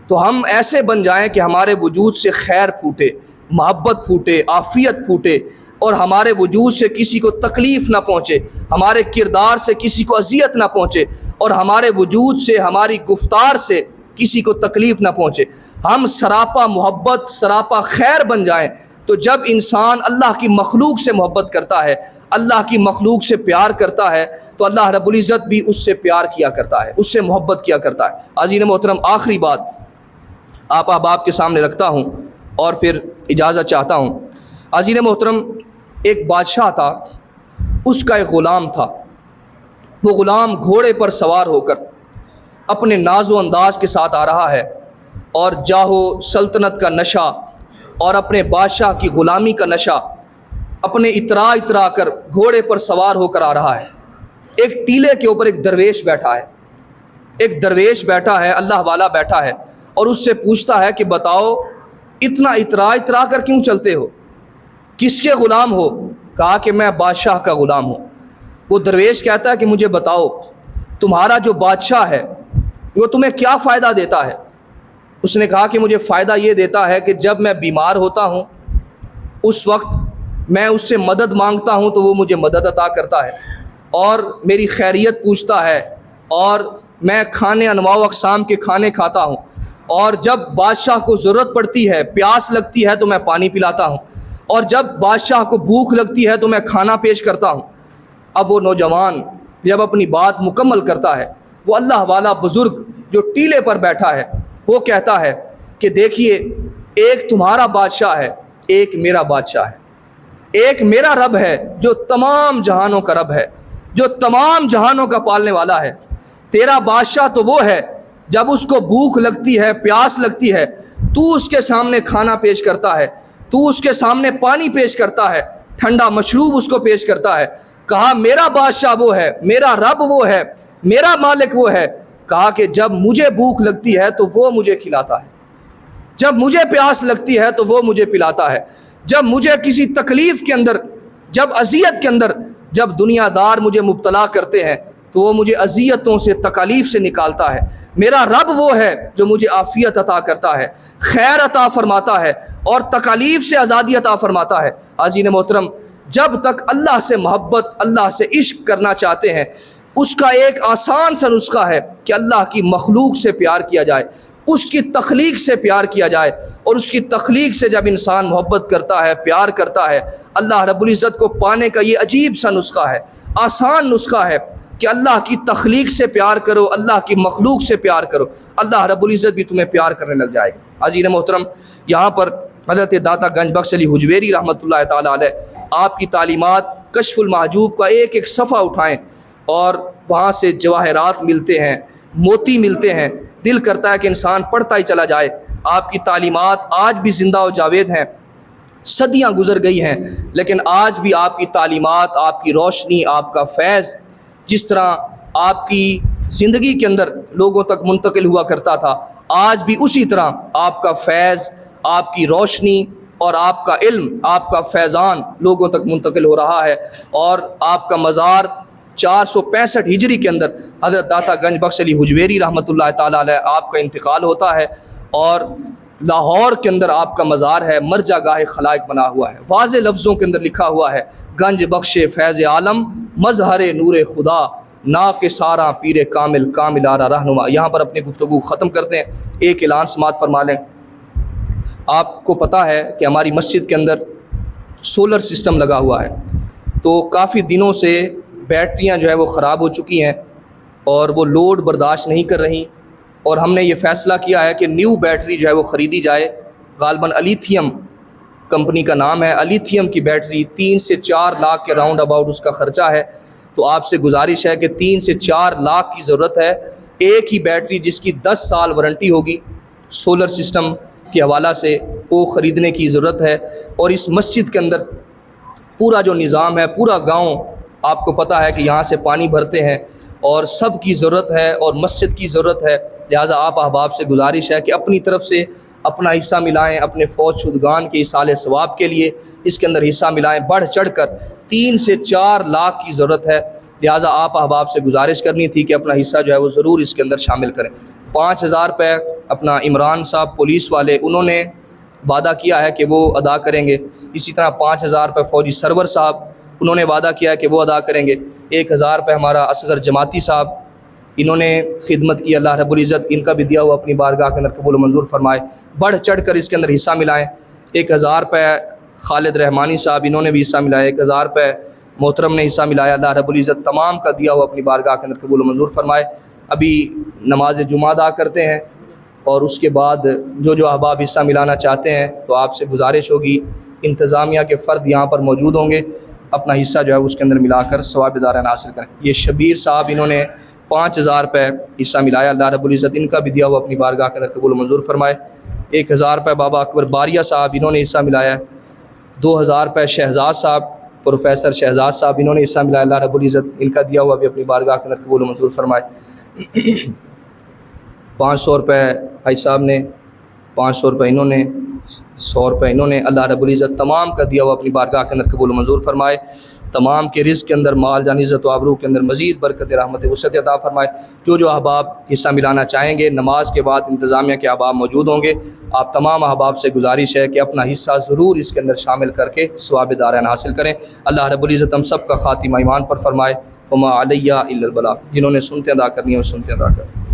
تو ہم ایسے بن جائیں کہ ہمارے وجود سے خیر پھوٹے, محبت پھوٹے, عافیت پھوٹے, اور ہمارے وجود سے کسی کو تکلیف نہ پہنچے, ہمارے کردار سے کسی کو اذیت نہ پہنچے, اور ہمارے وجود سے, ہماری گفتار سے کسی کو تکلیف نہ پہنچے. ہم سراپا محبت, سراپا خیر بن جائیں. تو جب انسان اللہ کی مخلوق سے محبت کرتا ہے, اللہ کی مخلوق سے پیار کرتا ہے, تو اللہ رب العزت بھی اس سے پیار کیا کرتا ہے, اس سے محبت کیا کرتا ہے. عزیز محترم, آخری بات آپ احباب کے سامنے رکھتا ہوں اور پھر اجازت چاہتا ہوں. عزیز محترم, ایک بادشاہ تھا, اس کا ایک غلام تھا. وہ غلام گھوڑے پر سوار ہو کر اپنے ناز و انداز کے ساتھ آ رہا ہے, اور جاہو سلطنت کا نشہ اور اپنے بادشاہ کی غلامی کا نشہ اپنے اترا کر گھوڑے پر سوار ہو کر آ رہا ہے. ایک ٹیلے کے اوپر ایک درویش بیٹھا ہے, ایک درویش بیٹھا ہے, اللہ والا بیٹھا ہے, اور اس سے پوچھتا ہے کہ بتاؤ اتنا اترا کر کیوں چلتے ہو, کس کے غلام ہو؟ کہا کہ میں بادشاہ کا غلام ہوں. وہ درویش کہتا ہے کہ مجھے بتاؤ تمہارا جو بادشاہ ہے وہ تمہیں کیا فائدہ دیتا ہے؟ اس نے کہا کہ مجھے فائدہ یہ دیتا ہے کہ جب میں بیمار ہوتا ہوں اس وقت میں اس سے مدد مانگتا ہوں تو وہ مجھے مدد عطا کرتا ہے, اور میری خیریت پوچھتا ہے, اور میں کھانے انواع و اقسام کے کھانے کھاتا ہوں, اور جب بادشاہ کو ضرورت پڑتی ہے, پیاس لگتی ہے تو میں پانی پلاتا ہوں, اور جب بادشاہ کو بھوک لگتی ہے تو میں کھانا پیش کرتا ہوں. اب وہ نوجوان جب اپنی بات مکمل کرتا ہے, وہ اللہ والا بزرگ جو ٹیلے پر بیٹھا ہے وہ کہتا ہے کہ دیکھیے ایک تمہارا بادشاہ ہے, ایک میرا بادشاہ ہے, ایک میرا رب ہے جو تمام جہانوں کا رب ہے, جو تمام جہانوں کا پالنے والا ہے. تیرا بادشاہ تو وہ ہے جب اس کو بھوک لگتی ہے, پیاس لگتی ہے, تو اس کے سامنے کھانا پیش کرتا ہے, تو اس کے سامنے پانی پیش کرتا ہے, ٹھنڈا مشروب اس کو پیش کرتا ہے. کہا میرا بادشاہ وہ ہے, میرا رب وہ ہے, میرا مالک وہ ہے. کہا کہ جب مجھے بھوک لگتی ہے تو وہ مجھے کھلاتا ہے, جب مجھے پیاس لگتی ہے تو وہ مجھے پلاتا ہے, جب مجھے کسی تکلیف کے اندر, جب اذیت کے اندر, جب دنیا دار مجھے مبتلا کرتے ہیں تو وہ مجھے اذیتوں سے تکالیف سے نکالتا ہے۔ میرا رب وہ ہے جو مجھے عافیت عطا کرتا ہے، خیر عطا فرماتا ہے اور تکالیف سے آزادی عطا فرماتا ہے۔ حاضرین محترم، جب تک اللہ سے محبت، اللہ سے عشق کرنا چاہتے ہیں، اس کا ایک آسان سا نسخہ ہے کہ اللہ کی مخلوق سے پیار کیا جائے، اس کی تخلیق سے پیار کیا جائے، اور اس کی تخلیق سے جب انسان محبت کرتا ہے، پیار کرتا ہے، اللہ رب العزت کو پانے کا یہ عجیب سا نسخہ ہے، آسان نسخہ ہے کہ اللہ کی تخلیق سے پیار کرو، اللہ کی مخلوق سے پیار کرو، اللہ رب العزت بھی تمہیں پیار کرنے لگ جائے گا۔ عزیز محترم، یہاں پر حضرت داتا گنج بخش علی حجویری رحمۃ اللہ تعالیٰ علیہ آپ کی تعلیمات کشف المحجوب کا ایک ایک صفحہ اٹھائیں اور وہاں سے جواہرات ملتے ہیں، موتی ملتے ہیں، دل کرتا ہے کہ انسان پڑھتا ہی چلا جائے۔ آپ کی تعلیمات آج بھی زندہ و جاوید ہیں، صدیاں گزر گئی ہیں، لیکن آج بھی آپ کی تعلیمات، آپ کی روشنی، آپ کا فیض جس طرح آپ کی زندگی کے اندر لوگوں تک منتقل ہوا کرتا تھا، آج بھی اسی طرح آپ کا فیض، آپ کی روشنی اور آپ کا علم، آپ کا فیضان لوگوں تک منتقل ہو رہا ہے۔ اور آپ کا مزار 465 ہجری کے اندر حضرت داتا گنج بخش علی حجویری رحمۃ اللہ تعالیٰ علیہ آپ کا انتقال ہوتا ہے، اور لاہور کے اندر آپ کا مزار ہے، مرجع گاہ خلائق بنا ہوا ہے، واضح لفظوں کے اندر لکھا ہوا ہے، گنج بخش فیض عالم مظہر نور خدا، نا کے سارا پیر کامل کامل آرا رہنما۔ یہاں پر اپنی گفتگو ختم کرتے ہیں، ایک اعلان سماعت فرما لیں۔ آپ کو پتہ ہے کہ ہماری مسجد کے اندر سولر سسٹم لگا ہوا ہے، تو کافی دنوں سے بیٹریاں جو ہے وہ خراب ہو چکی ہیں اور وہ لوڈ برداشت نہیں کر رہی، اور ہم نے یہ فیصلہ کیا ہے کہ نیو بیٹری جو ہے وہ خریدی جائے۔ غالباً الیتھیم کمپنی کا نام ہے، الیتھیم کی بیٹری 3 سے 4 لاکھ کے راؤنڈ اباؤٹ اس کا خرچہ ہے۔ تو آپ سے گزارش ہے کہ 3 سے 4 لاکھ کی ضرورت ہے، ایک ہی بیٹری جس کی 10 سال وارنٹی ہوگی سولر سسٹم کے حوالہ سے، وہ خریدنے کی ضرورت ہے۔ اور اس مسجد کے اندر پورا جو نظام ہے، پورا گاؤں آپ کو پتہ ہے کہ یہاں سے پانی بھرتے ہیں اور سب کی ضرورت ہے اور مسجد کی ضرورت ہے، لہٰذا آپ احباب سے گزارش ہے کہ اپنی طرف سے اپنا حصہ ملائیں، اپنے فوج شدگان کے ایصال ثواب کے لیے اس کے اندر حصہ ملائیں۔ بڑھ چڑھ کر 3 سے 4 لاکھ کی ضرورت ہے، لہٰذا آپ احباب سے گزارش کرنی تھی کہ اپنا حصہ جو ہے وہ ضرور اس کے اندر شامل کریں۔ 5000 روپے اپنا عمران صاحب پولیس والے انہوں نے وعدہ کیا ہے کہ وہ ادا کریں گے، اسی طرح 5000 روپے فوجی سرور صاحب انہوں نے وعدہ کیا ہے کہ وہ ادا کریں گے۔ 1000 روپے ہمارا اصغر جماعتی صاحب انہوں نے خدمت کی، اللہ رب العزت ان کا بھی دیا ہوا اپنی بارگاہ کے اندر قبول و منظور فرمائے۔ بڑھ چڑھ کر اس کے اندر حصہ ملائیں۔ 1000 روپے خالد رحمانی صاحب انہوں نے بھی حصہ ملایا، 1000 روپے محترم نے حصہ ملایا، اللہ رب العزت تمام کا دیا ہوا اپنی بارگاہ کے اندر قبول و منظور فرمائے۔ ابھی نماز جمعہ ادا کرتے ہیں اور اس کے بعد جو احباب حصہ ملانا چاہتے ہیں تو آپ سے گزارش ہوگی، انتظامیہ کے فرد یہاں پر موجود ہوں گے، اپنا حصہ جو ہے اس کے اندر ملا کر ثواب دارین حاصل کریں۔ یہ شبیر صاحب انہوں نے 5000 روپے حصہ ملایا، اللہ رب العزت ان کا بھی دیا ہوا اپنی بارگاہ کے اندر قبول و منظور فرمائے۔ 1000 روپے بابا اکبر باریہ صاحب انہوں نے حصہ ملایا ہے۔ 2000 روپے شہزاد صاحب، پروفیسر شہزاد صاحب انہوں نے حصہ ملایا، اللہ رب العزت ان کا دیا ہوا بھی اپنی بارگاہ کے اندر قبول و منظور فرمائے۔ 500 روپے بھائی صاحب نے، 500 روپے انہوں نے، 100 روپے انہوں نے، اللہ رب العزت تمام کا دیا ہوا اپنی بارگاہ کے اندر قبول و منظور فرمائے۔ تمام کے رزق کے اندر، مال جان عزت و آبرو کے اندر مزید برکت رحمت وسعت عطا فرمائے۔ جو احباب حصہ ملانا چاہیں گے، نماز کے بعد انتظامیہ کے احباب موجود ہوں گے، آپ تمام احباب سے گزارش ہے کہ اپنا حصہ ضرور اس کے اندر شامل کر کے ثواب دارین حاصل کریں۔ اللہ رب العزت ہم سب کا خاتمہ ایمان پر فرمائے۔ وما علیہ الا البلاغ۔ جنہوں نے سنتے ادا کرنی ہے وہ سنتے ادا کریں۔